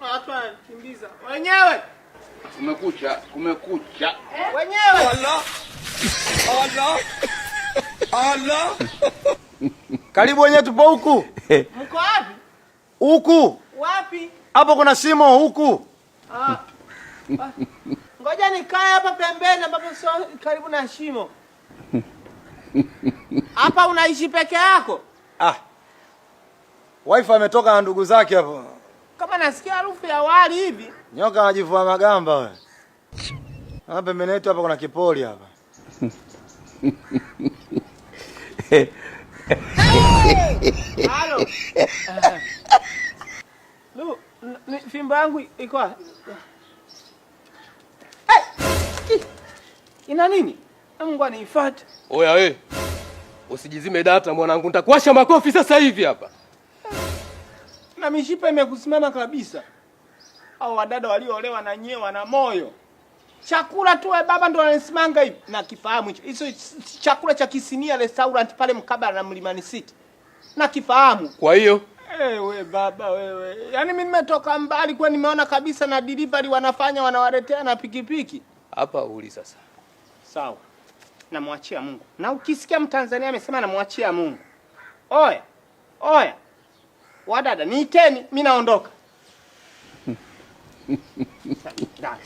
Watu wanakimbiza wenyewe. Kumekucha. Wenyewe. Allah. Karibu wenyewe, tupo huku. Mko wapi? Huku. Wapi? Hapo kuna shimo huku. Ngoja nikae hapa pembeni ambapo sio karibu na shimo. Hapa unaishi peke yako? Wife ametoka na ndugu zake hapo. Kama nasikia harufu ya wali hivi. Nyoka anajivua magamba wewe. Hapa pembeni yetu hapa kuna kipoli hapa. Halo. Fimba yangu iko wapi? Ina nini? Mungu anifuate. Oya we. Usijizime data mwanangu, nitakuwasha makofi sasa hivi hapa. Na mishipa imekusimama kabisa. Hao wadada walioolewa na nyewe na moyo. Chakula tu baba ndo anasimanga hivi na kifahamu hicho. Hicho chakula cha Kisinia restaurant pale mkabala na Mlimani City. Na kifahamu. Kwa hiyo we baba wewe. Yaani mimi nimetoka mbali kwa nimeona kabisa na delivery wanafanya wanawaletea na pikipiki. Hapa uli sasa. Sawa. Namwachia Mungu. Na ukisikia Mtanzania amesema namwachia Mungu. Oya. Wadada niiteni, mimi naondoka. Sawa.